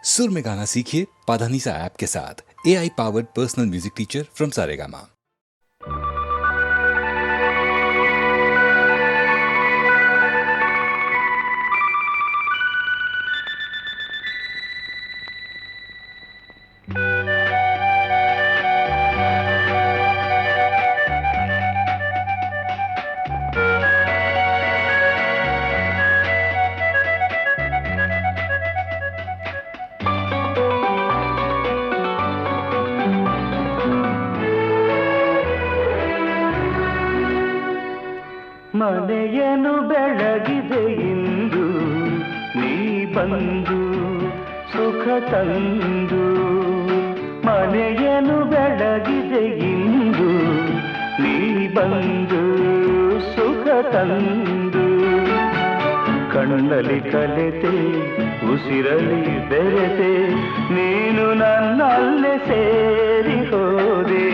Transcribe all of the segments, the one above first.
सुर में गाना सीखिए पाधानीसा ऐप के साथ। AI powered personal music teacher from Saregama. ಮನೆಯನು ಬೆಳಗಿದೆ ಇಂದು ನೀ ಬಂದು ಸುಖ ತಂದು ಮನೆಯನು ಬೆಳಗಿದೆ ಇಂದು ನೀ ಬಂದು ಸುಖ ತಂದು ಕಣ್ಣಲ್ಲಿ ಕಲೆತೆ ಉಸಿರಲಿ ಬೆರೆತೆ ನೀನು ನನ್ನಲ್ಲೇ ಸೇರಿ ಹೋದೆ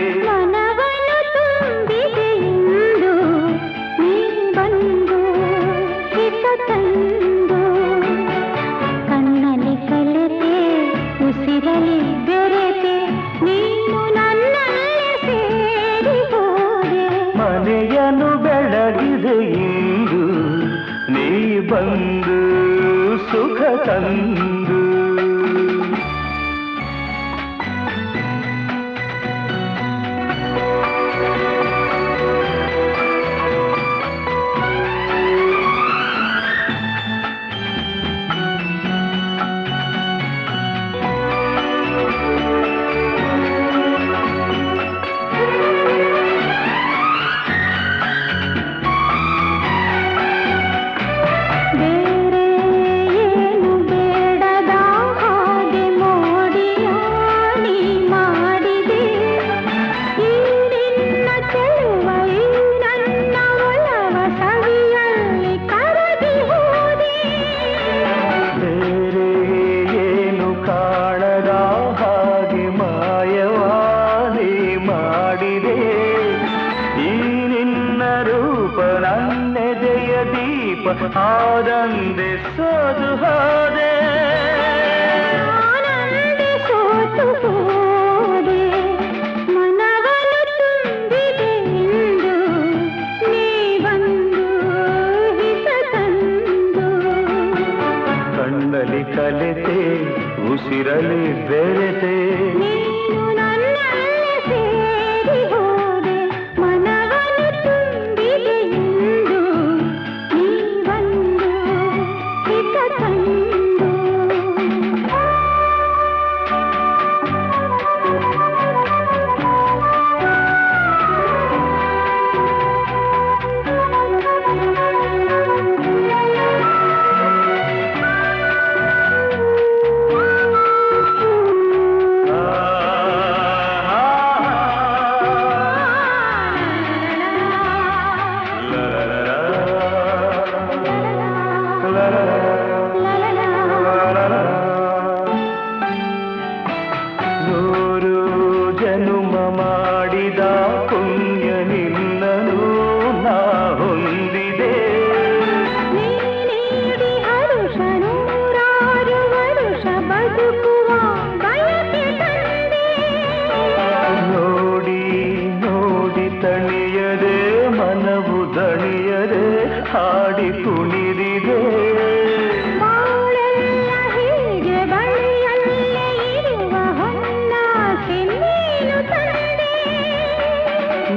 ಕಣ್ಣಲ್ಲಿ ಕಲೆತೆ ಉಸಿರಲಿ ಬೆರೆತೆ ನೀನು ನನ್ನಲ್ಲೇ ಸೇರಿ ಹೋದೆ ಮನೆಯನ್ನು ಬೆಳಗಿದೆ ಇಂದು ನೀ ಬಂದು ಸುಖ ತಂದು ಆನಂದೆ ಸೋದು ಹೋದೆ ಆನಂದೆ ಸೋತು ಹೋದೆ ಮನವನ್ನು ತುಂಬಿದೆ ಇಂದು ನೀ ಬಂದು ಹಿತ ತಂದು ಕಣ್ಣಲ್ಲಿ ಕಲೆತೆ ಉಸಿರಲಿ ಬೆರೆತೆ ನೀನು ನನ್ನಲ್ಲೇ ಸೇರಿ ಹೋದೆ ಮನವನ್ನು ತುಂಬಿದೆ ಇಂದು ನೀ ಬಂದು ಹಿತ ತಂದು ನೂರು ಜನುಮ ಮಾಡಿದ ಪುಣ್ಯ ನಿನ್ನನು ನಾ ಹೊಂದಿದೆ ನೀಡಿ ಹರುಷ ನೂರಾರು ವರುಷ ಬದುಕುವ ಬಯಕೆ ತಂದೆ ನೋಡಿ ನೋಡಿ ತಣಿಯದೆ ಮನವು ದಣಿಯದೆ ಹಾಡಿ ಕುಣಿದಿದೆ ಬಾಳೆಲ್ಲ ಹೀಗೆ ಬಳಿಯಲ್ಲೇ ಇರುವ ಹೊನ್ನಾಸೆ ನೀನು ತಂದೆ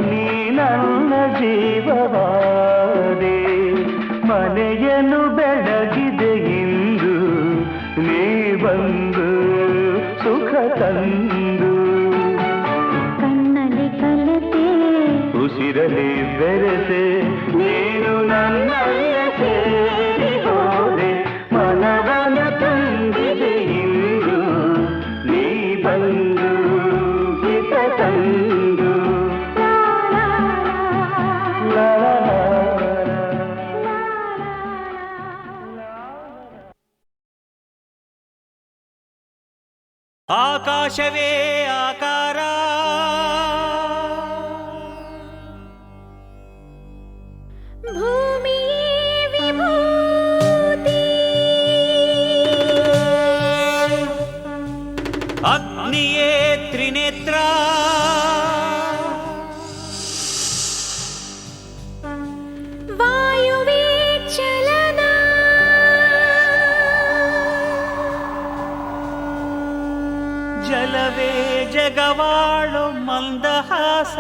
ನೀ ನನ್ನ ಜೀವವಾದೆ ಮನೆಯನ್ನು ಬೆಳಗಿದೆ ಇಂದು ನೀ ಬಂದು ಸುಖ ತಂದು ಕಣ್ಣಲ್ಲಿ ಕಲೆತೆ ಉಸಿರಲಿ ಬೆರೆತೆ ನೀನು ನನ್ನಲ್ಲೇ ಸೇರಿ ಹೋದೆ ಮನವನ್ನು ತುಂಬಿದೆ ಇಂದು ನೀ ಬಂದು ಹಿತ ತಂದು ಲಾ ಲಾ ಲಾ. ಆಕಾಶವೇ ಆಕಾರ ಭೂಮಿಯೇ ವಿಭೂತಿ ಅಗ್ನಿಯೇ ತ್ರಿನೇತ್ರ ವಾಯುವೇ ಚಲನ ಜಲವೇ ಜಗವಾಳು ಮಂದಹಾಸ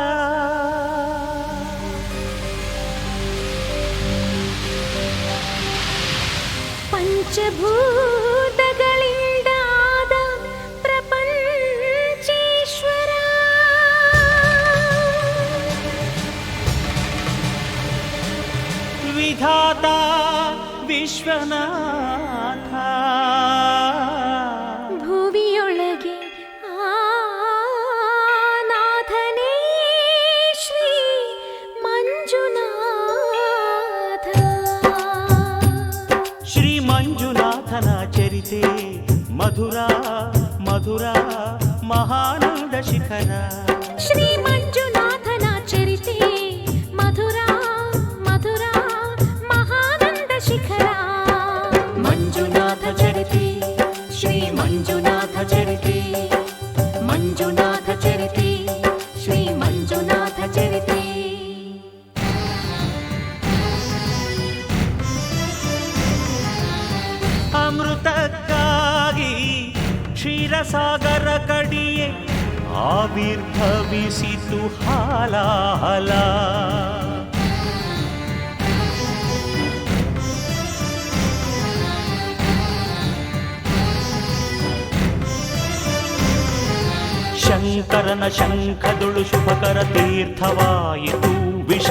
ಪಂಚಭೂತಗಳಿಂದ ಆದ ಪ್ರಪಂಚೇಶ್ವರ ವಿಧಾತ ವಿಶ್ವನಾಥ ಭುವಿಯೊಳಗೆ ನಾಥನೇ ಶ್ರೀ ಮಂಜುನಾಥ ಶ್ರೀ ಮಂಜುನಾಥನ ಚರಿತೆ ಮಧುರ ಮಧುರ ಮಹಾನಂದ ಶಿಖರ ಶ್ರೀ ಮಂಜುನಾಥನ ಚರಿತೆ ಮಧುರ ಮಧುರ ಮಹಾನಂದ ಶಿಖರ ಮಂಜುನಾಥ ಚರಿತೆ ಶ್ರೀ ಮಂಜುನಾಥ ಚರಿತೆ ಮಂಜುನಾಥ ಚರಿತೆ ಶ್ರೀ ಮಂಜುನಾಥ ಚರಿತೆ ಅಮೃತಕ್ಕಾಗಿ ಕ್ಷೀರಸಾಗರ ಕಡಿಯೇ ಆವಿರ್ಭವಿಸಿತು ಹಾಲಾಹಲ ಶಂಕರನ ಶಂಖದುಳು ಶುಭಕರ ತೀರ್ಥವಾಯಿತು ವಿಷ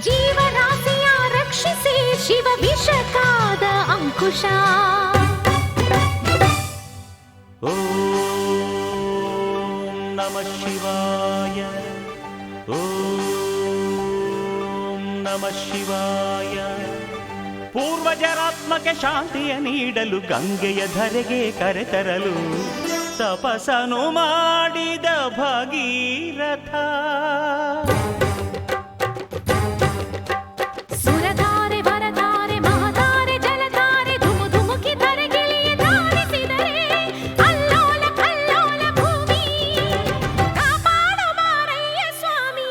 ಜೀವರಾಶಿಯ ರಕ್ಷಿಸಿ ಶಿವ ವಿಷಕಾದ ಅಂಕುಶ ಓಂ ನಮಃ ಶಿವಾಯ ಓಂ ನಮಃ ಶಿವಾಯ ಪೂರ್ವಜರಾತ್ಮಕ್ಕೆ ಶಾಂತಿಯ ನೀಡಲು ಗಂಗೆಯ ಧರೆಗೆ ಕರೆತರಲು ತಪಸನು ಮಾಡಿದ ಭಗೀರಥ ಸುರಧಾರೆ ವರಧಾರೆ ಮಹಧಾರೆ ಜಲಧಾರೆ ಧುಮು ಧುಮುಕಿ ಧರೆಗಿಳಿಯ ಧಾರಿಸಿದರೆ ಅಲ್ಲೋಲ ಕಲ್ಲೋಲ ಭೂಮಿ ಕಾಪಾಡು ಮಾರಯ್ಯ ಸ್ವಾಮಿ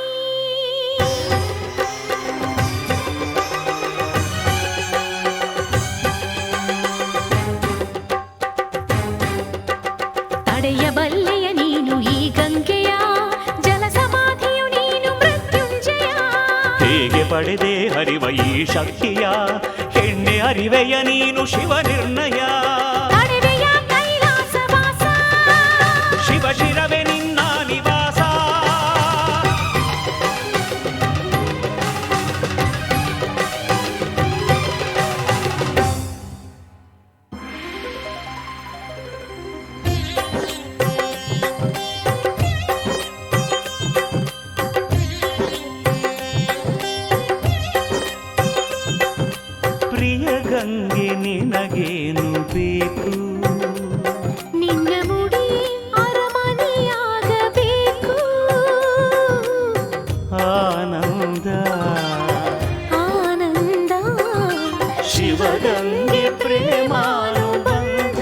ತಡೆಯಬಲ್ಲೆಯ ನೀನು ಈ ಗಂಗೆಯ ಜಲ ಸಮಾಧಿಯು ನೀನು ಮೃತ್ಯುಂಜಯ ಹೇಗೆ ಪಡೆದೆ ಹರಿವ ಈ ಶಕ್ತಿಯ ಹೆಣ್ಣೆ ಅರಿವೆಯ ನೀನು ಶಿವ ನಿರ್ಣಯ ತಡೆವೆಯ ಕೈಲಾಸವಾಸ ಶಿವ ಶಿರವೆ ನಿನ್ನ ನಿವಾಸ ಪ್ರಿಯ ಗಂಗೆ ನಿನಗೇನು ಬೇಕು ನಿನ್ನ ಮುಡಿ ಅರಮನೆಯಾಗಬೇಕು ಆನಂದ ಆನಂದ ಶಿವಗಂಗೆ ಪ್ರೇಮಾನುಬಂಧ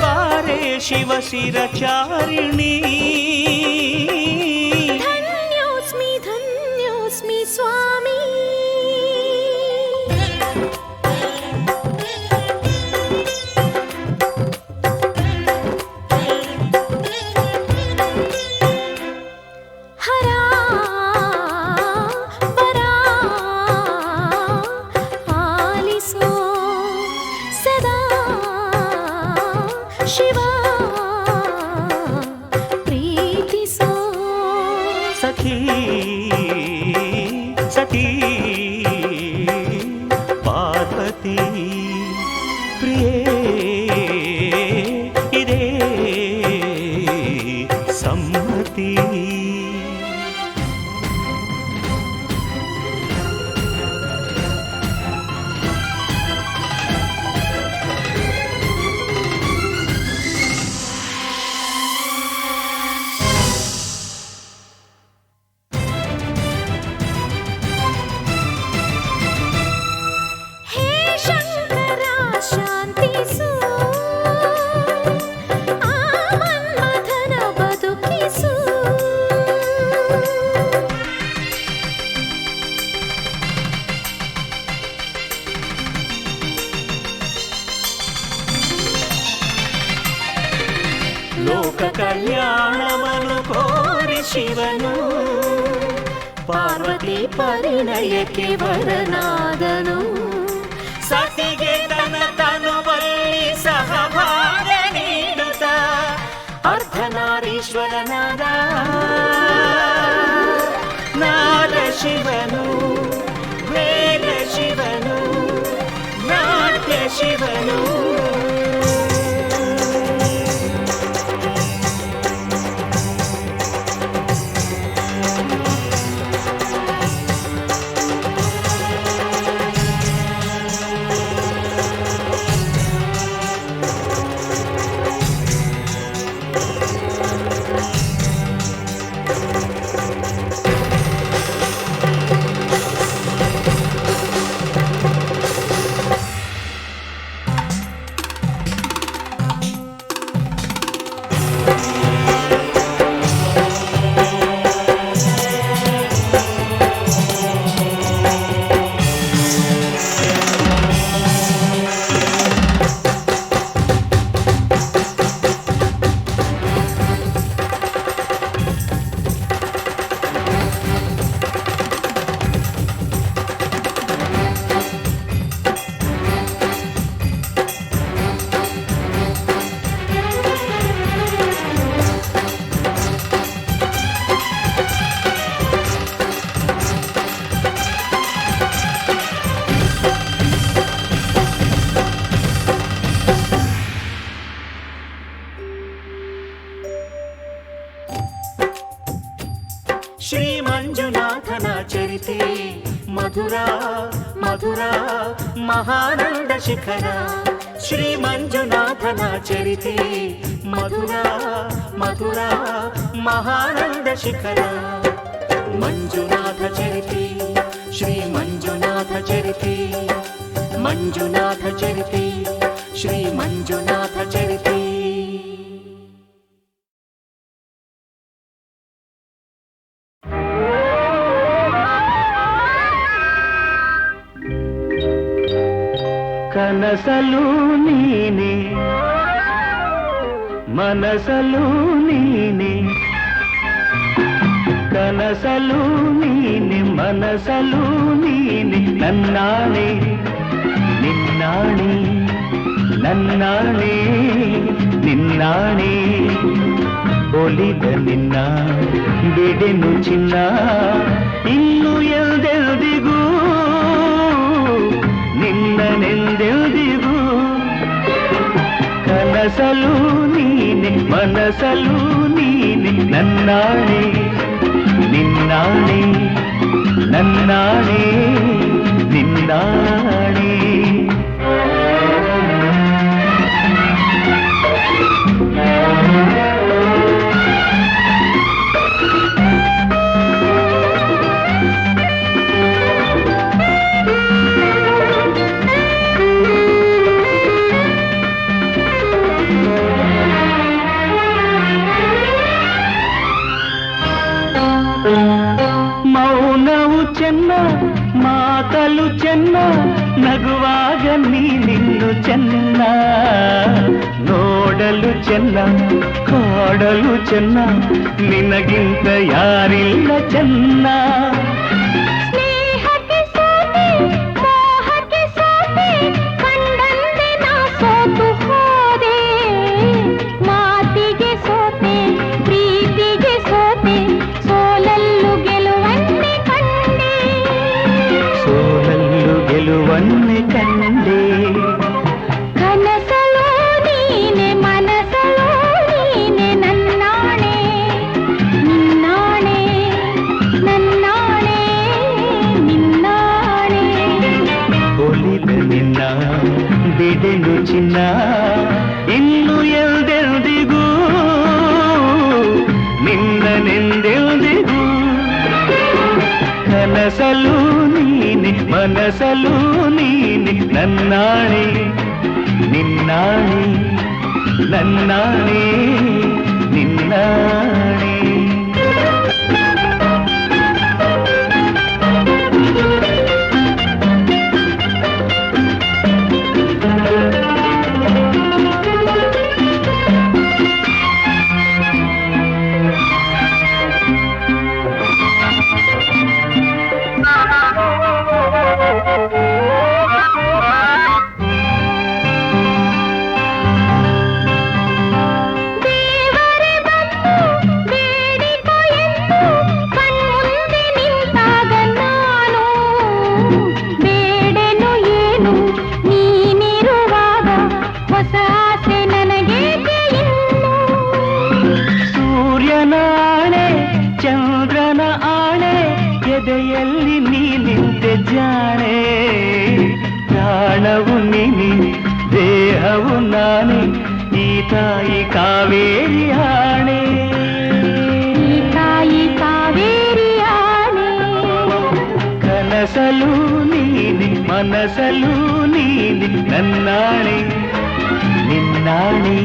ಬಾರೆ ಶಿವ ಶಿರಚಾರಿಣಿ ಧನ್ಯೋಸ್ಮಿ ಸ್ವಾಮಿ ಹರ ವರ ಆಲಿಸೋ ಸದಾ ಶಿವ ಪ್ರೀತಿಸೋ ಸಖಿ ಸಖಿ ಪಾರ್ವತಿ ಪ್ರಿಯೇ ಇದೇ ಸಮ್ಮತಿ ಹೇ ಶಂಕರ ಶಾಂತಿ ಕಲ್ಯಾಣವನು ಕೋರಿ ಶಿವನು ಪಾರ್ವತಿ ಪರಿಣಯಕ್ಕೆ ವರನಾದನು ಸತಿಗೆ ತನ ತನುವಲ್ಲಿ ಸಹಭಾಗ ನೀಡುತ್ತ ಅರ್ಧನಾರೀಶ್ವರನಾದ ನಾದ ಶಿವನು ವೇದ ಶಿವನು ನಾಟ್ಯ ಶಿವನು ಶ್ರೀ ಮಂಜುನಾಥನ ಚರಿತೆ ಮಧುರ ಮಧುರ ಮಹಾನಂದ ಶಿಖರ ಶ್ರೀ ಮಂಜುನಾಥನ ಚರಿತೆ ಮಧುರ ಮಧುರ ಮಹಾನಂದ ಶಿಖರ ಮಂಜುನಾಥ ಚರಿತೆ ಶ್ರೀ ಮಂಜುನಾಥ ಚರಿತೆ ಮಂಜುನಾಥ ಚರಿತೆ ಶ್ರೀ ಮಂಜುನಾಥ ಚರಿತೆ ಕನಸಲು ನೀನೆ ಮನಸಲು ನೀನೆ ಕನಸಲು ನೀನೆ ಮನಸಲು ನೀನೆ ನನ್ನಾಣೆ ನಿನ್ನಾಣೆ ನನ್ನಾಣೆ ನಿನ್ನಾಣೆ ಒಲಿದ ನಿನ್ನ ಬಿಡೆನು ಚಿನ್ನ ಇನ್ನು ಎಲ್ದೆಲ್ದಿಗೂ ನಿನ್ನನೆಂದೆಲ್ದಿಗೂ ಕನಸಲು ನೀನೆ ಮನಸಲು ನೀನೆ ನನ್ನಾಣೆ ನಿನ್ನಾಣೆ ನನ್ನಾಣೆ ನಿನ್ನಾಣೆ ಮೌನವು ಚೆನ್ನ ಮಾತಲು ಚೆನ್ನ ನಗುವಾಗ ನೀನಿನ್ನು ಚೆನ್ನ ನೋಡಲು ಚೆನ್ನ ಕಾಡಲು ಚೆನ್ನ ನಿನಗಿಂತ ಯಾರಿಲ್ಲ ಚೆನ್ನ ಗೆಲುವನ್ನೇ ಕಂಡೆ ಕನಸಲು ನೀನೆ ಮನಸಲು ನೀನೆ ನನ್ನಾಣೆ ನಿನ್ನಾಣೆ ನನ್ನಾಣೆ ನಿನ್ನಾಣೆ ಒಲಿದ ನಿನ್ನ ಬಿಡೆನು ಚಿನ್ನ ಇನ್ನು ಎಲ್ದೆಲ್ದಿಗೂ ನಿನ್ನನೆಂದೆಲ್ದಿಗೂ ಕನಸಲು ನೀನೆ ಮನಸಲು ನೀನೆ ನನ್ನಾಣೆ ನಿನ್ನಾಣೆ ನನ್ನಾಣೆ ನಿನ್ನಾಣೆ ದೇಹವು ನಾನೇ ಈ ತಾಯಿ ಕಾವೇರಿ ಆಣೆ ಈ ತಾಯಿ ಕಾವೇರಿ ಆಣೆ ಕನಸಲು ನೀನೆ ಮನಸಲು ನೀನೆ ನನ್ನಾಣೆ ನಿನ್ನಾಣೆ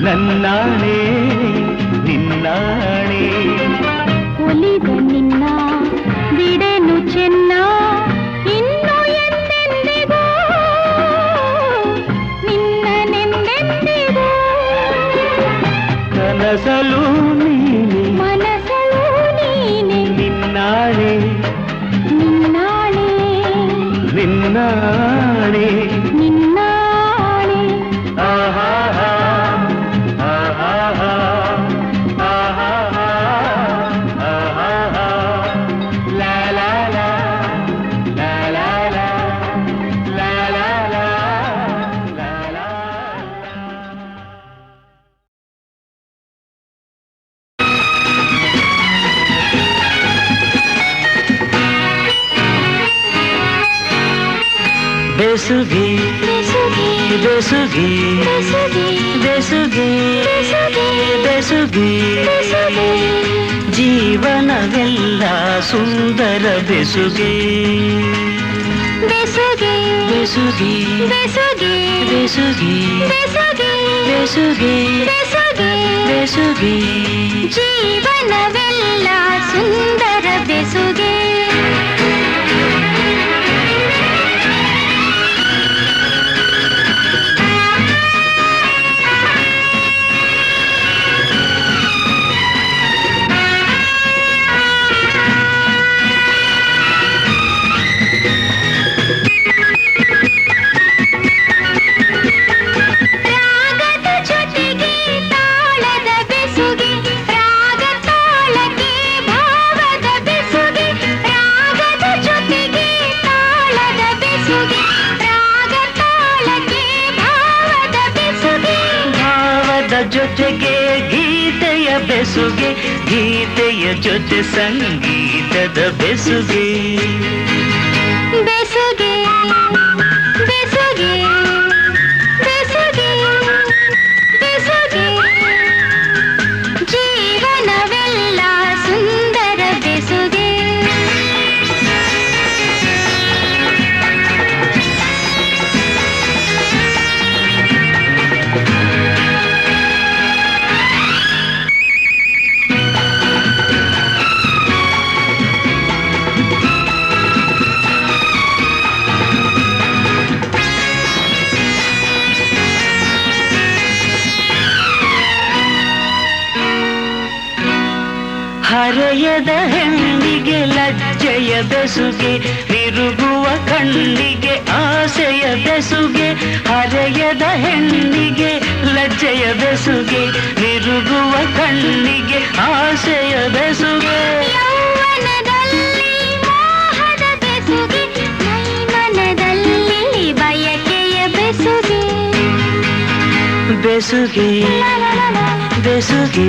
ನನ್ನಾಣೆ ನಿನ್ನಾಣೆ ಒಲಿದ ನಿನ್ನ ಬಿಡೆನು ಚೆನ್ನ ಇನ್ನು ಎಂದೆಂದಿಗೂ ನಿನ್ನನೆಂದೆಂದಿಗೂ ಕನಸಲು ನೀನೆ ಮನಸಲು ನೀನೆ ನಿನ್ನಾಣೆ ನಿನ್ನಾಣೆ ನಿನ್ನಾಣೆ ನಿನ್ನಾಣೆ ಆಹಾ ಆಹಾ ಆಹಾ ಆಹಾ ಲಾ ಲಾ ಲಾ ಲಾ ಲಾ ಲಾ ಲಾ ಲಾ ಲಾ ಲಾ ಲಾ ಬೆಸುಗೆ ಬೆಸುಗೆ ಬೆಸುಗೆ ಬೆಸುಗೆ ಬೆಸುಗೆ ಬೆಸುಗೆ ಬೆಸುಗೆ ಜೀವನವೆಲ್ಲ ಸುಂದರ ಬೆಸುಗೆ ಬೆಸುಗೆ ಬೆಸುಗೆ ಬೆಸುಗೆ ಬೆಸುಗೆ ಬೆಸುಗೆ ಬೆಸುಗೆ ಬೆಸುಗೆ ಬೆಸುಗೆ ಜೀವನವೆಲ್ಲ ಸುಂದರ ಬೆಸುಗೆ ರಾಗದ ಜೊತೆಗೆ ತಾಳದ ಬೆಸುಗೆ ರಾಗ ತಾಳಕ್ಕೆ ಭಾವದ ಬೆಸುಗೆ ರಾಗದ ಜೊತೆಗೆ ತಾಳದ ಬೆಸುಗೆ ರಾಗ ತಾಳಕ್ಕೆ ಭಾವದ ಬೆಸುಗೆ ಭಾವದ ಜೊತೆಗೆ ಗೀತೆಯ ಬೆಸುಗೆ ಗೀತೆಯ ಜೊತೆ ಸಂಗೀತದ ಬೆಸುಗೆ ಬೆಸುಗೆ ಬೆಸುಗೆ ಬೆಸುಗೆ ಬೆಸುಗೆ ಜೀವನವೆಲ್ಲ ಸುಂದರ ಬೆಸುಗೆ ಹರೆಯದ ಹೆಣ್ಣಿಗೆ ಲಜ್ಜೆಯ ಬೆಸುಗೆ ತಿರುಗುವ ಕಣ್ಣಿಗೆ ಆಸೆಯ ಬೆಸುಗೆ ಹರೆಯದ ಹೆಣ್ಣಿಗೆ ಲಜ್ಜೆಯ ಬೆಸುಗೆ ತಿರುಗುವ ಕಣ್ಣಿಗೆ ಆಸೆಯ ಬೆಸುಗೆ ಯೌವನದಲ್ಲಿ ಮೋಹದ ಬೆಸುಗೆ ಮೈಮನದಲ್ಲಿ ಬಯಕೆಯ ಬೆಸುಗೆ ಬೆಸುಗೆ ಬೆಸುಗೆ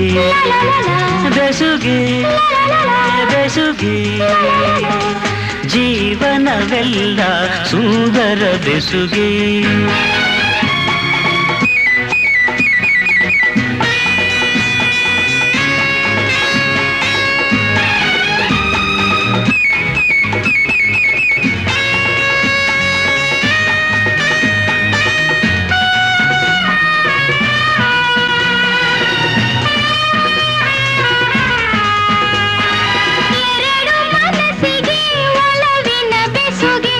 ಬೆಸುಗೆ ಬೆಸುಗೆ ಜೀವನವೆಲ್ಲ ಸುಂದರ ಬೆಸುಗೆ ಎರಡು ಮನಸ್ಸಿಗೆ ಒಲವಿನ ಬೆಸುಗೆ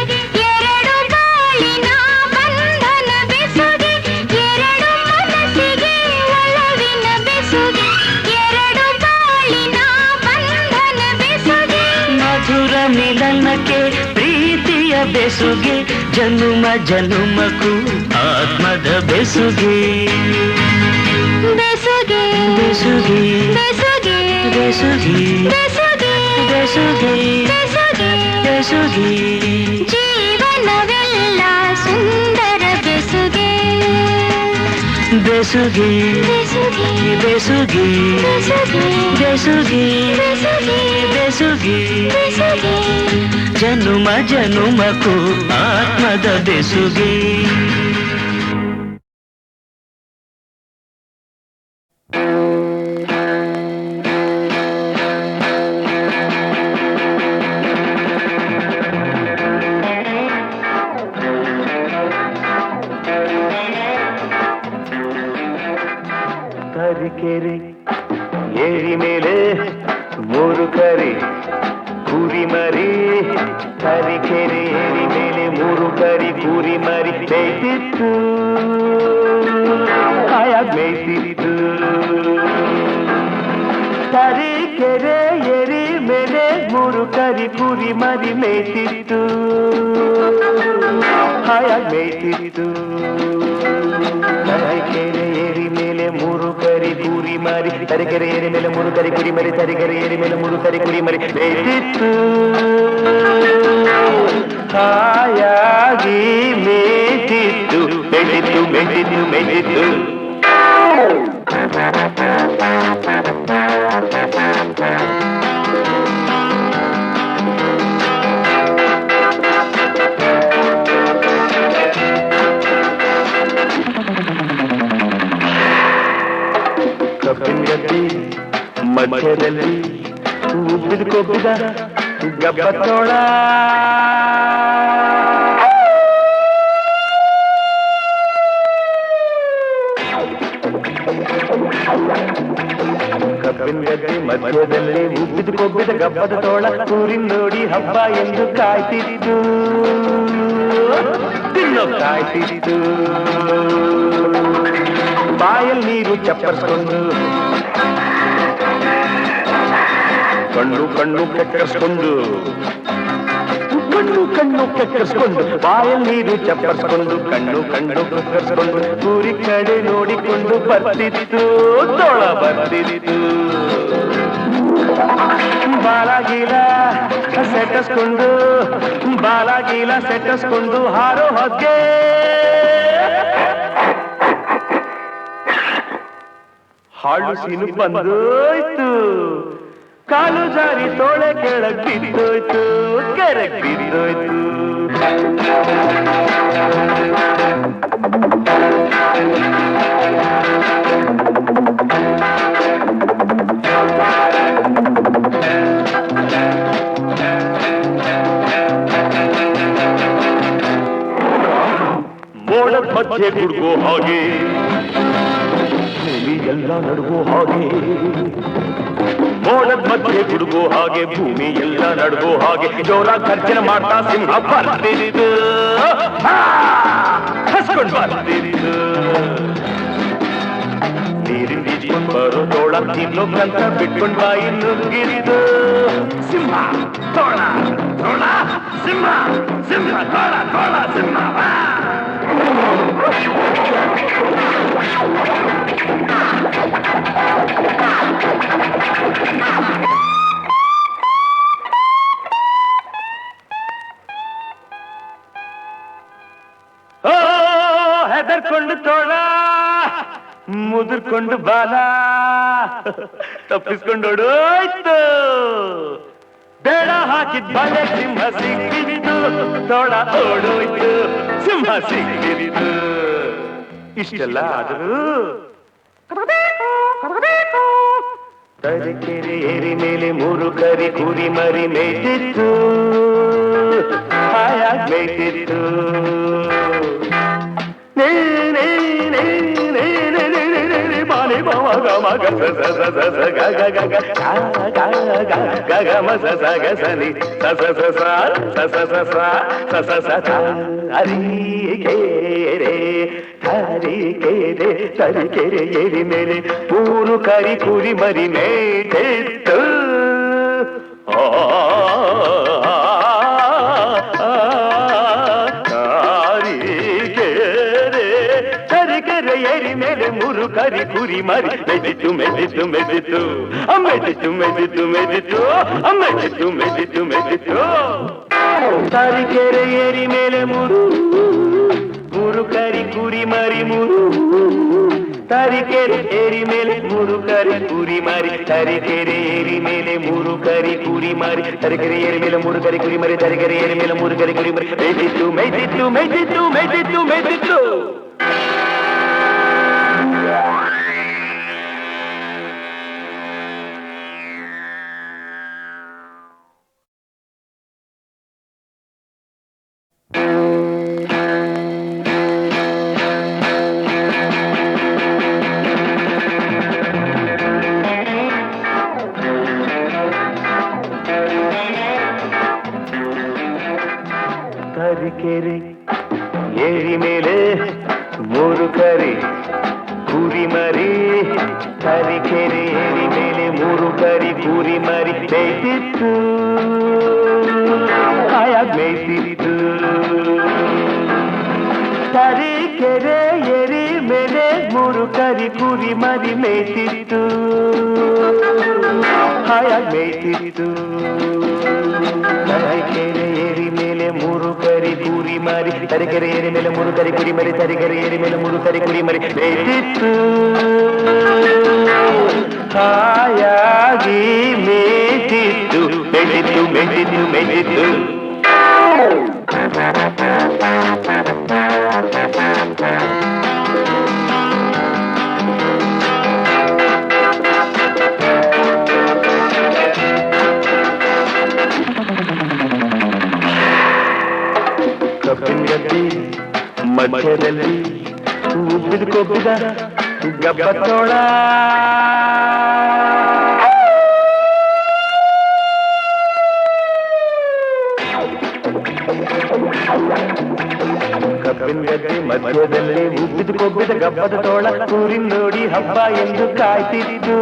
ಎರಡು ಬಾಳಿನ ಬಂಧನ ಬೆಸುಗೆ ಎರಡು ಮನಸ್ಸಿಗೆ ಒಲವಿನ ಬೆಸುಗೆ ಎರಡು ಬಾಳಿನ ಬಂಧನ ಬೆಸುಗೆ ಮಧುರ ಮಿಲನಕ್ಕೆ ಪ್ರೀತಿಯ ಬೆಸುಗೆ ಜನುಮ ಜನುಮಕ್ಕೂ ಆತ್ಮದ ಬೆಸುಗೆ ಬೆಸುಗೆ ಬೆಸುಗೆ ಬೆಸುಗೆ ಬೆಸುಗೆ ಬೆಸುಗೆ ಬೆಸುಗೆ ಬೆಸುಗೆ ಬೆಸುಗೆ ಜೀವನವೆಲ್ಲ ಸುಂದರ ಬೆಸುಗೆ ಬೆಸುಗೆ ಬೆಸುಗೆ ಬೆಸುಗೆ ಬೆಸುಗೆ ಬೆಸುಗೆ ಬೆಸುಗೆ ಬೆಸುಗೆ ಬೆಸುಗೆ ಜನುಮ ಜನುಮಕ್ಕೂ ಆತ್ಮದ ಬೆಸುಗೆ ತರೀಕೆರೆ ಏರಿ ಮೇಲೆ ಮೂರು ಕರಿ ಕುರಿ ಮರಿ ತರೀಕೆರೆ ಏರಿ ಮೇಲೆ ಮೂರು ಕರಿ ಕುರಿ ಮರಿ ಮೇಯ್ತಿತ್ತು ಹಾಯಾಗಿ ಮೇಯ್ತಿತ್ತು ತರೀಕೆರೆ ಏರಿ ಮೇಲೆ ಮೂರು ಕರಿ ಕುರಿ ಮರಿ ಮೇಯ್ತಿತ್ತು ಹಾಯಾಗಿ ಮೇಯ್ತಿತ್ತು ತರೀಕೆರೆ ಏರಿ ಮೇಲೆ ಮೂರು ಕರಿ ಕುರಿ ಮರಿ ತರೀಕೆರೆ ಏರಿ ಮೇಲೆ ಮೂರು ಕರಿ ಕುರಿ ಮರಿ ತರೀಕೆರೆ ಏರಿ ಮೇಲೆ ಮೂರು ಕರಿ ಕುರಿ ಮರಿ ಮೇಯ್ತಿತ್ತು ಹಾಯಾಗಿ ಮೇಯ್ತಿತ್ತು ಮೇಯ್ತಿತ್ತು ಮೇಯ್ತಿತ್ತು ಮೇಯ್ತಿತ್ತು ಕಬ್ಬಿನಗದ್ದೆ ಮಧ್ಯದಲ್ಲಿ ಉಬ್ಬಿದ ಕೊಬ್ಬಿದ ಗಬ್ಬತ್ತೋಳ ಕಬ್ಬಿನಗದ್ದೆ ಮಧ್ಯದಲ್ಲಿ ಉಬ್ಬಿದ ಕೊಬ್ಬಿದ ಗಬ್ಬದ ತೋಳ ಊರಿನ ನೋಡಿ ಹಬ್ಬ ಎಂದು ಕಾಯ್ತಿತ್ತು ತಿನ್ನೋ ಕಾಯ್ತಿತ್ತು ಬಾಯಲ್ಲಿ ನೀರು ಚಪ್ಪರಿಸ್ಕೊಂಡು ಕಣ್ಣು ಕಣ್ಣು ಕೆಕ್ಕರಿಸ್ಕೊಂಡು ಬಾಯಲ್ಲಿ ನೀರು ಚಪ್ಪರಿಸ್ಕೊಂಡು ಕಣ್ಣು ಕಣ್ಣು ಕೆಕ್ಕರಿಸ್ಕೊಂಡು ಊರಿ ಕಡೆ ನೋಡಿಕೊಂಡು ಬರ್ತಿತ್ತು ತೋಳ ಬರ್ತಿತ್ತು ಬಾಲಾಗೀಲ ಸೆಟಸ್ಕೊಂಡು ಹಾರೋ ಹೊಗೆ ಹಾಳು ಸೀನು ಬಂದೋಯ್ತು ಕಾಲು ಜಾರಿ ತೋಳೆ ಕೆಳಗ್ ಬಿದ್ದೋಯ್ತು ಕೆರೆಗ್ ಬಿದ್ದೋಯ್ತು ಮೋಡದ ಮಧ್ಯೆ ಗುಡ್ಗೋ ಹಾಗೆ ಭೂಮಿ ಎಲ್ಲ ನಡುಗೋ ಹಾಗೆ ಮೋಡದ ಮಧ್ಯೆ ಗುಡುಗೋ ಹಾಗೆ ಭೂಮಿ ಎಲ್ಲ ನಡುಗೋ ಹಾಗೆ ಜೋರ ಖರ್ಚನೆ ಮಾಡ್ತಾ ಸಿಂಹ ಬರ್ತಿದ್ದು ಹಸ್ಕೊಂಡು ಬರ್ತಿದ್ದು ನೀರಿನ ಈಜ್ಕೊಂಡು ಬರೋ ತೋಳ ತಿನ್ನೋಕ್ಕಂತ ಬಿಟ್ಕೊಂಡು ಬಾಯಿ ನುಗ್ಗಿರಿದು ಸಿಂಹ ತೋಳ ತೋಳ ಸಿಂಹ ಸಿಂಹ ತೋಳ ತೋಳ ಸಿಂಹ ಹೆದರ್ಕೊಂಡು ತೋಳ ಮುದುರ್ಕೊಂಡು ಬಾಲ ತಪ್ಪಿಸ್ಕೊಂಡು ಓಡೋಯ್ತು ಬೇಡ ಹಾಕಿದ್ ಬಲೆ ಸಿಂಹ ಸಿಕ್ಕಿರಿದು ತೋಳ ಓಡೋಯ್ತು ಸಿಂಹ ಸಿಕ್ಕಿರಿದು ಇಷ್ಟೆಲ್ಲ ಆದರೂ ತರೀಕೆರೆ ಏರಿ ಮೇಲೆ ಮೂರು ಕರಿ ಕುರಿ ಮರಿ ಮೇಯ್ತಿತ್ತು ಹಾಯಾಗಿ ಮೇಯ್ತಿತ್ತು ಬಾಲಿ ಬಾವ ಗಮ ಗಸ ಸ ಸ ಸ ಸ ಗ ಗ ಗ ಗ ಗ ಗ ಗ ಮ ಸ ಸ ಗ ಸ ನಿ ಸ ಸ ಸ ಸ ಸ ಸ ಸ ಸ ಸ ಸ ಸ ತರೀಕೆರೆ ತರೀಕೆರೆ ತರೀಕೆರೆ ಏರಿ ಮೇಲೆ ಮೂರು ಕರಿ ಕುರಿ ಮರಿ ಮೇಯ್ತಿತ್ತು ತರೀಕೆರೆ ಏರಿ ಮೇಲೆ ಮೂರು ಕರಿ ಕುರಿ ಮರಿ ಮೆದಿತ್ತು ಮೆದಿತ್ತು ಮೆದಿತ್ತು ಮೆದಿತ್ತು ಮೆದಿತ್ತು ಮೆದಿತ್ತು ಮೆದಿತ್ತು ಮೆದಿತ್ತು ಮೆದಿತ್ತು ತರೀಕೆರೆ ಏರಿ ಮೇಲೆ ಮೂರು ಕರಿ ಕುರಿ ಮರಿ ಮೂರು ತರೀಕೆರೆ ಏರಿ ಮೇಲೆ ಮೂರು ಕರಿ ಕುರಿ ಮರಿ ತರೀಕೆರೆ ಏರಿ ಮೇಲೆ ಮೂರು ಕರಿ ಕುರಿ ಮರಿ ತರೀಕೆರೆ ಏರಿ ಮೇಲೆ ಮೂರು ಕರಿ ಕುರಿ ಮರಿ ತರೀಕೆರೆ ಏರಿ ಮೇಲೆ ಮೂರು ಕರಿ ಕುರಿ ಮರಿ ಮೇಯ್ತಿತ್ತು ಮೇಯ್ತಿತ್ತು ಮೇಯ್ತಿತ್ತು ಮೇಯ್ತಿತ್ತು ಮೇಯ್ತಿತ್ತು ಕೆರೆ ಎರಿ ಮೇಲೆ ಮೂರು ಕರಿ ಕುರಿ ಮರಿ ಮೇಯ್ತಿತ್ತು ಹಾಯಾಗಿ ಮೇಯ್ತಿತ್ತು ಕೆರೆ ಏರಿ ಮೇಲೆ ಮೂರು ಕರಿ ಕುರಿ ಮರಿ ತರಿಕೆರೆ ಏರಿ ಮೇಲೆ ಮೂರು ಕರಿ ಕುರಿ ಮರಿ ತರಿಕೆರೆ ಏರಿ ಮೇಲೆ ಮೂರು ಕರಿ ಕುರಿ ಮರಿ ಮೇಯ್ತಿತ್ತು ಹಾಯಾಗಿ ಮೇಯ್ತಿತ್ತು ಮೇಯ್ತಿತ್ತು ಮೇಯ್ತಿತ್ತು ಮೇಯ್ತಿತ್ತು ಕಬ್ಬಿನಗದ್ದೆ ಮಧ್ಯದಲ್ಲಿ ಉಬ್ಬಿದ ಕೊಬ್ಬಿದ ಗಬ್ಬತ್ತೋಳ ಕಬ್ಬಿನಗದ್ದೆ ಮಧ್ಯದಲ್ಲಿ ಉಬ್ಬಿದ ಕೊಬ್ಬಿದ ಗಬ್ಬದ ತೋಳ ಊರಿನ ನೋಡಿ ಹಬ್ಬ ಎಂದು ಕಾಯ್ತಿತ್ತು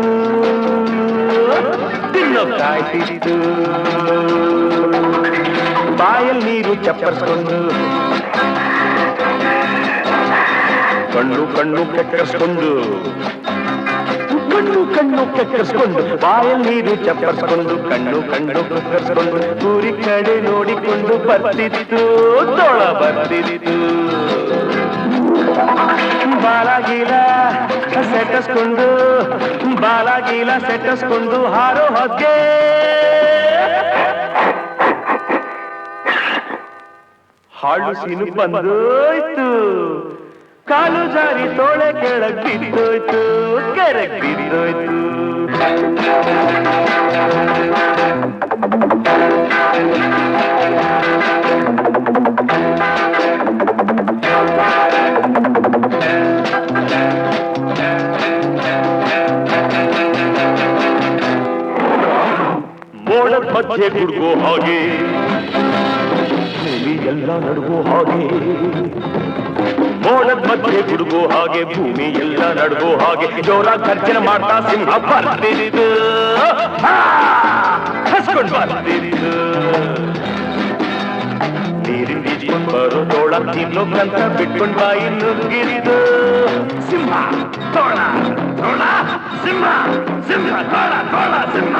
ತಿನ್ನೋ ಕಾಯ್ತಿತ್ತು ಬಾಯಲ್ಲಿ ನೀರು ಚಪ್ಪರಿಸ್ಕೊಂಡು ಕಣ್ಣು ಕಣ್ಣು ಕೆಕ್ಕರಿಸ್ಕೊಂಡು ಬಾಯಲ್ಲಿ ನೀರು ಚಪ್ಪರಿಸ್ಕೊಂಡು ಕಣ್ಣು ಕಣ್ಣು ಕೆಕ್ಕರಿಸ್ಕೊಂಡು ಊರಿ ಕಡೆ ನೋಡಿಕೊಂಡು ಬರ್ತಿತ್ತು ತೋಳ ಬರ್ತಿತ್ತು ಬಾಲಾಗೀಲ ಸೆಟಸ್ಕೊಂಡು ಹಾರೋ ಹೊಗೆ ಹಾಳು ಸೀನು ಬಂದೋಯ್ತು ಕಾಲು ಜಾರಿ ತೋಳೆ ಕೆಳಗ್ ಬಿದ್ದೋಯ್ತು ಕೆರೆಗ್ ಬಿದ್ದೋಯ್ತು ಮೋಡದ ಮಧ್ಯೆ ಗುಡ್ಗೋ ಹಾಗೆ ಭೂಮಿ ಎಲ್ಲ ನಡುಗೋ ಹಾಗೆ ಮೋಡದ ಮಧ್ಯೆ ಗುಡುಗೋ ಹಾಗೆ ಭೂಮಿ ಎಲ್ಲ ನಡುಗೋ ಹಾಗೆ ಜೋರ ಖರ್ಚನ ಮಾಡ್ತಾ ಸಿಂಹ ಬರ್ತಿದ್ದು ಹಸ್ಕೊಂಡು ಬರ್ತಿದ್ದು ನೀರಿನ ಈಜ್ಕೊಂಡು ಬರೋ ತೋಳ ತಿನ್ನೋಕ್ಕಂತ ಬಿಟ್ಕೊಂಡು ಬಾಯಿ ನುಗ್ಗಿದ್ದು ಸಿಂಹ ತೋಳ ತೋಳ ಸಿಂಹ ಸಿಂಹ ತೋಳ ತೋಳ ಸಿಂಹ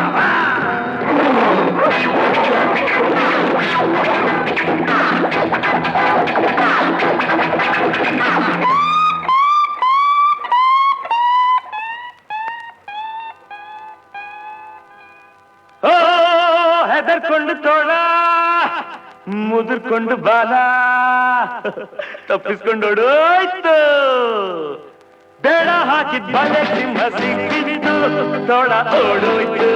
ಹೆದರ್ಕೊಂಡು ತೋಳ ಮುದುರ್ಕೊಂಡು ಬಾಲ ತಪ್ಪಿಸ್ಕೊಂಡು ಓಡೋಯ್ತು ಬೇಡ ಹಾಕಿದ್ ಬಲೆ ಸಿಂಹ ಸಿಕ್ಕಿದ್ದು ತೋಳ ಓಡೋಯ್ತು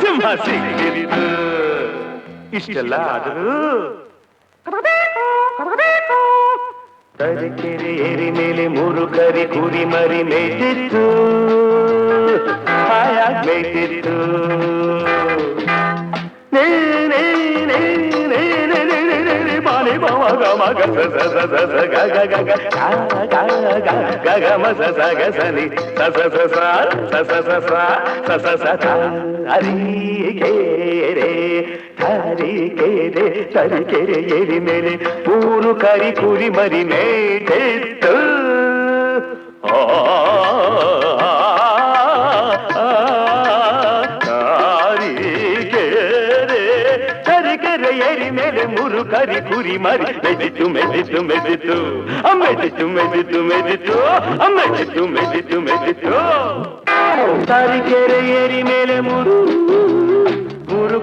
ಸಿಂಹ ಸಿಕ್ಕಿದ್ದು ಇಷ್ಟೆಲ್ಲ ಆದರೂ ತರೀಕೆರೆ ಏರಿ ಮೇಲೆ ಮೂರು ಕರಿ ಕುರಿ ಮರಿ ಮೇಯ್ತಿತ್ತು ಹಾಯಾಗಿ ಮೇಯ್ತಿತ್ತು ಬಾಲಿ ಬಾವ ಗಮ ಗಸ ಸ ಸ ಸ ಸ ಗ ಗ ಗ ಗ ಗ ಗ ಗ ಮ ಸ ಸ ಗ ಸ ನಿ ಸ ಸ ಸ ಸ ಸ ಸ ಸ ಸ ಸ ಸ ಸ ತ ತರೀಕೆರೆ ತರೀಕೆರೆ ಏರಿ ಮೇಲೆ ಮೂರು ಕರಿ ಕುರಿ ಮರಿ ಮೇಯ್ತಿತ್ತು ತರೀಕೆರೆ ಏರಿ ಮೇಲೆ ಮೂರು ಕರಿ ಕುರಿ ಮರಿ ಮೆದಿತು ಮೆದಿತು ಮೆದಿತು ಮೆದಿತು ಮೆದಿತು ಮೆದಿತು ಮೆದಿತು ಮೆದಿತು ಮೆದಿತು ತರೀಕೆರೆ ಏರಿ ಮೇಲೆ ಮೂರು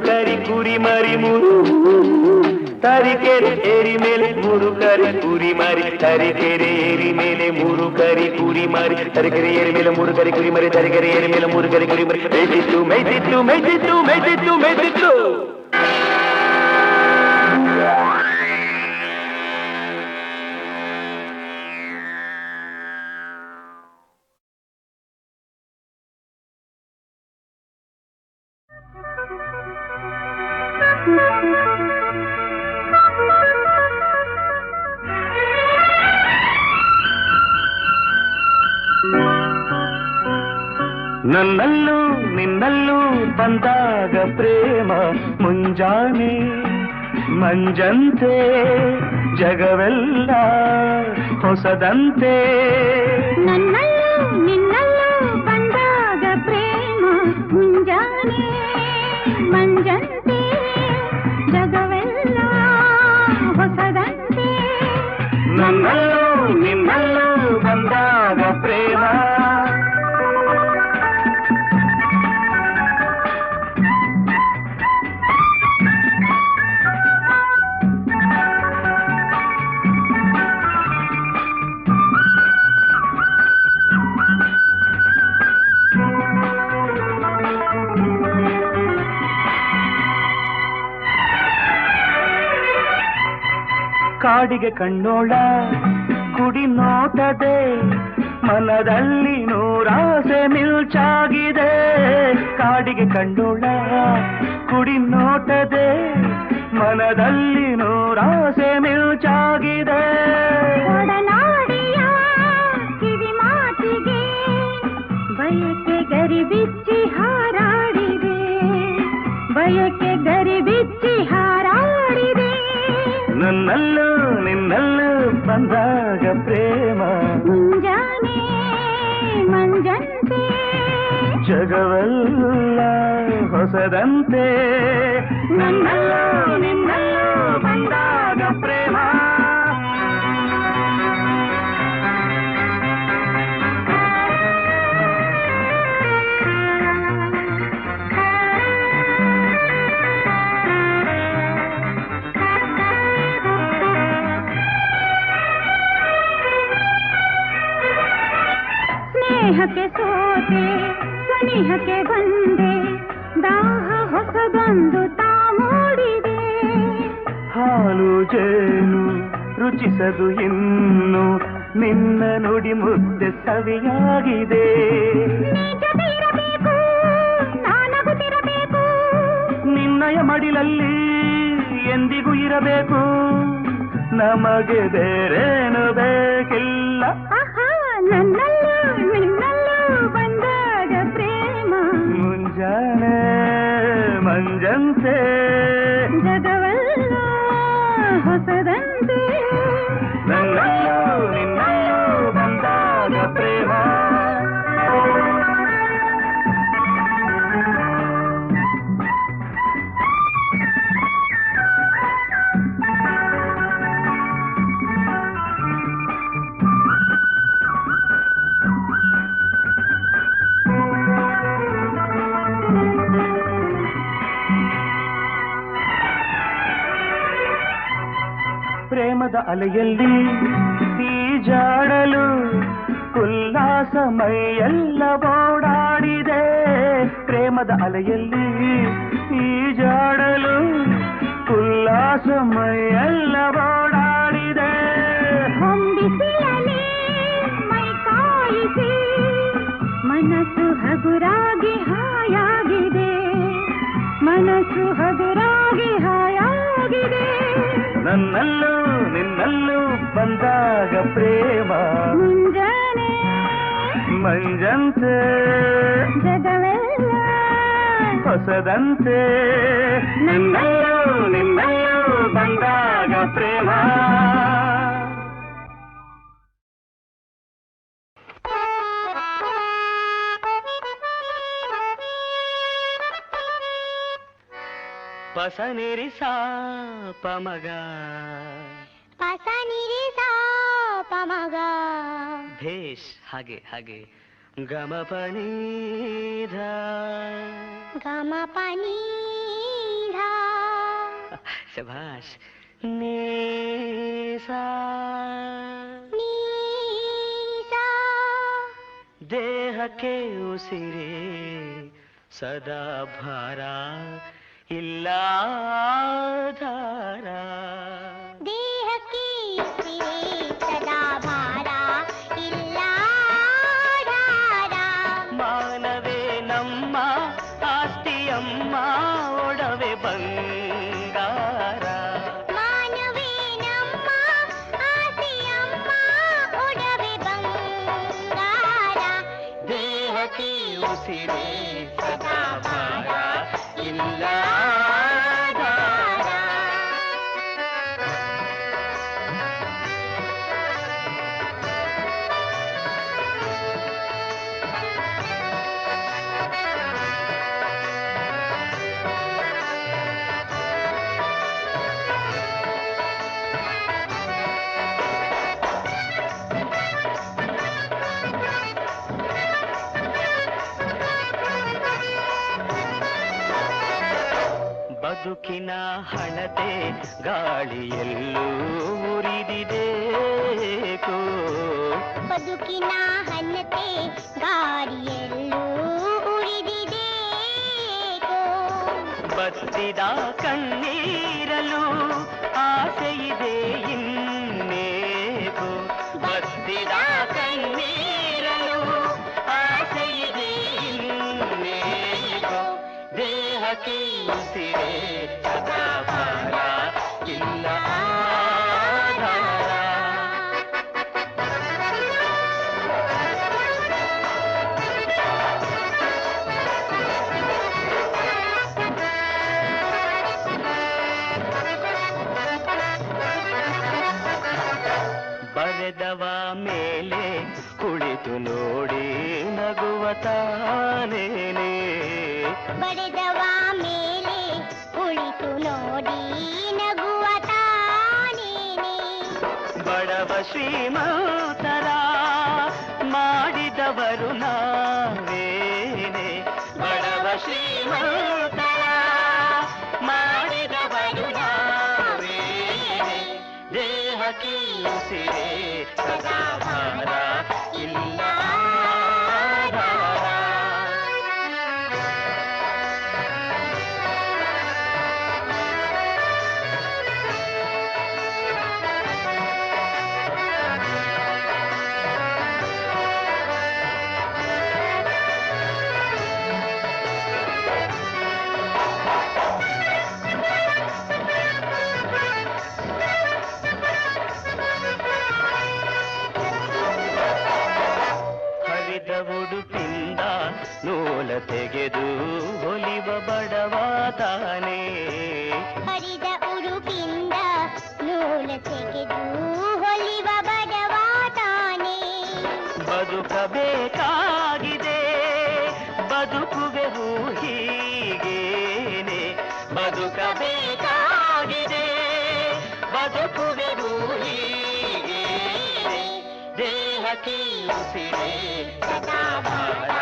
ಕರಿ ಕುರಿ ಮರಿ ಮೂರು ತರೀಕೆರೆ ಏರಿ ಮೇಲೆ ಮೂರು ಕರಿ ಕುರಿ ಮರಿ ತರೀಕೆರೆ ಏರಿ ಮೇಲೆ ಮೂರು ಕರಿ ಕುರಿ ಮರಿ ತರೀಕೆರೆ ಏರಿ ಮೇಲೆ ಮೂರು ಕರಿ ಕುರಿ ಮರಿ ತರೀಕೆರೆ ಏರಿ ಮೇಲೆ ಮೂರು ಕರಿ ಕುರಿ ಮರಿ ಮೇಯ್ತಿತ್ತು ಮೇಯ್ತಿತ್ತು ಮೇಯ್ತಿತ್ತು ಮೇಯ್ತಿತ್ತು ಮೇಯ್ತಿತ್ತು ನನ್ನಲ್ಲೂ ನಿನ್ನಲ್ಲೂ ಬಂದಾಗ ಪ್ರೇಮ ಮುಂಜಾನೆ ಮಂಜಂತೆ ಜಗವೆಲ್ಲ ಹೊಸದಂತೆ ನನ್ನಲ್ಲೂ ನಿನ್ನಲ್ಲೂ ಬಂದಾಗ ಪ್ರೇಮ ಮುಂಜಾನೆ ಮಂಜಂತೆ ಜಗವೆಲ್ಲ ಹೊಸದಂತೆ ನನ್ನಲ್ಲೂ ನಿನ್ನಲ್ಲೂ ಬಂದಾಗ ಪ್ರೇಮ ಕಾಡಿಗೆ ಕಣ್ಣೋಳ ಕುಡಿ ನೋಟದೆ ಮನದಲ್ಲಿ ನೂರಾಸೆ ಮಿಲ್ಚಾಗಿದೆ ಕಾಡಿಗೆ ಕಣ್ಣೋಳ ಕುಡಿ ನೋಟದೆ ಮನದಲ್ಲಿ ನೂರಾಸೆ ಮಿಲ್ಚಾಗಿದೆ ಒಡನಾಡಿಯ ಕಿವಿ ಮಾತಿಗೆ ಬಯಕೆ ಗರಿ ಬಿಚ್ಚಿ ಹಾರಾಡಿದೆ ಬಯಕೆ ಗರಿ ಬಿಚ್ಚಿ ಹಾರಾಡಿದೆ ನನ್ನಲ್ಲೂ ನಿನ್ನಲ್ಲೂ ಬಂದಾಗ ಪ್ರೇಮ ಮುಂಜಾನೆ ಮಂಜಂತೆ ಜಗವೆಲ್ಲ ಹೊಸದಂತೆ ನನ್ನಲ್ಲೂ ನಿನ್ನಲ್ಲೂ ಬಂದಾಗ ಪ್ರೇಮ ಸ್ನೇಹಕ್ಕೆ ಸೋತೆ ಸನಿಹಕ್ಕೆ ಬಂದೆ ದಾಹ ಹೊಸದೊಂದು ತಾ ಮೂಡಿದೆ ಹಾಲು ಜೇನು ರುಚಿಸದು ಇನ್ನು ನಿನ್ನ ನುಡಿ ಮುದ್ದೆ ಸವಿಯಾಗಿದೆ ನಿಜವಿರಬೇಕು ನಾನಗುತ್ತಿರಬೇಕು ನಿನ್ನಯ ಮಡಿಲಲ್ಲಿ ಎಂದಿಗೂ ಇರಬೇಕು ನಮಗೆ ಬೇರೇನು ಬೇಕಿಲ್ಲ ಆಹಾ ನನ್ನಲ್ಲೂ ನಿನ್ನಲ್ಲೂ ಬಂದಾಗ ಪ್ರೇಮ ಮುಂಜಾನೆ ಮಂಜಂತೆ ಜಗವೆಲ್ಲ ಹೊಸದಂತೆ ನನ್ನಲ್ಲೂ ನಿನ್ನಲ್ಲೂ ಬಂದಾಗ ಪ್ರೇಮ ಪ್ರೇಮದ ಅಲೆಯಲ್ಲಿ ಈಜಾಡಲು ಉಲ್ಲಾಸ ಮೈಯೆಲ್ಲ ಓಡಾಡಿದೆ ಪ್ರೇಮದ ಅಲೆಯಲ್ಲಿ ಈಜಾಡಲು ಉಲ್ಲಾಸ ಮೈಯೆಲ್ಲ ಓಡಾಡಿದೆ ಹೊಂಬಿಸಿಯಲಿ ಮೈ ಕಾಯಿಸಿ ಮನಸ್ಸು ಹಗುರಾಗಿ ಹಾಯಾಗಿದೆ ಮನಸ್ಸು ಹಗುರಾಗಿ ಹಾಯಾಗಿದೆ ನನ್ನಲ್ಲೂ ನಿನ್ನಲ್ಲೂ ಬಂದಾಗ ಪ್ರೇಮ ಮುಂಜಾನೆ ಮಂಜಂತೆ ಜಗವೆಲ್ಲ ಹೊಸದಂತೆ ನನ್ನಲ್ಲೂ ನಿನ್ನಲ್ಲೂ ಬಂದಾಗ ಪ್ರೇಮ ಪಸನಿರಿ ಸಾ ಪಮಗ ಪಸನಿರಿ ಸಾ ಪಮಗ ಭೇಷ್ ಹಾಗೆ ಹಾಗೆ ಗಮ ಪನೀಧ ಗಮ ಪನೀಧ ಶಭಾಷ್ ನೀಸಾ ನೀಸಾ ದೇಹಕ್ಕೆ ಉಸಿರೇ ಸದಾ ಭಾರ ಇಲ್ಲ ಧಾರ ದೇಹಕ್ಕೆ ಉಸಿರೇ ಸದಾ ಭಾರ ಇಲ್ಲ ಧಾರ ಮಾನವೇ ನಮ್ಮ ಆಸ್ತಿಯಮ್ಮ ಒಡವೆ ಬಂಗಾರ ಮಾನವೇ ನಮ್ಮ ಆಸೆಯಮ್ಮ ಒಡವೆ ಬಂಗಾರ ದೇಹಕ್ಕೆ ಉಸಿರೇ ಸದಾ ಭಾರ ಇಲ್ಲ ಧಾರ ಬದುಕಿನ ಹಣತೆ ಗಾಳಿಯಲ್ಲೂ ಉರಿದಿದೇಕೋ ಬದುಕಿನ ಹಣತೆ ಗಾಳಿಯಲ್ಲೂ ಉರಿದಿದೇಕೋ ಬತ್ತಿದ ಕಣ್ಣೀರಲು ಆಸೆಯಿದೆ ಇನ್ನೇಕೋ ಬತ್ತಿದ ಕಣ್ಣೀರಲು ಆಸೆಯಿದೆ ಇನ್ನೇಕೋ ದೇಹಕ್ಕೆ ಉಸಿರೇ ಸದಾಭಾರ ಇಲ್ಲ ಆಧಾರ. ಬರೆದವ ಮೇಲೆ ಕುಳಿತು ನೋಡಿ ನಗುವ ತಾನೇನೆ ಬರೆದವ ಮೇಲೆ ಕುಳಿತು ನೋಡಿ ನಗುವ ತಾನೇನೆ ಬಡವ ಶ್ರೀಮಂತರ ಮಾಡಿದವರು ನಾವೇನೆ ಬಡವ ಶ್ರೀಮಂತರ ಮಾಡಿದವರು ನಾವೇನೆ ದೇಹಕ್ಕೆ ಉಸಿರೇ ಸದಾಭಾರ ಇಲ್ಲ ಆಧಾರ. ಹರಿದ ಉಡುಪಿಂದ ನೂಲ ತೆಗೆದು ಹೊಲಿವ ಬಡವ ತಾನೇ ಹರಿದ ಉಡುಪಿಂದ ನೂಲ ತೆಗೆದು ಹೊಲಿವ ಬಡವ ತಾನೇ ಬದುಕಬೇಕಾಗಿದೆ ಬದುಕುವೆವು ಹೀಗೇನೆ ಬದುಕಬೇಕಾಗಿದೆ ಬದುಕುವೆವು ಹೀಗೇನೆ ದೇಹಕ್ಕೆ ಉಸಿರೇ ಸದಾಭಾರ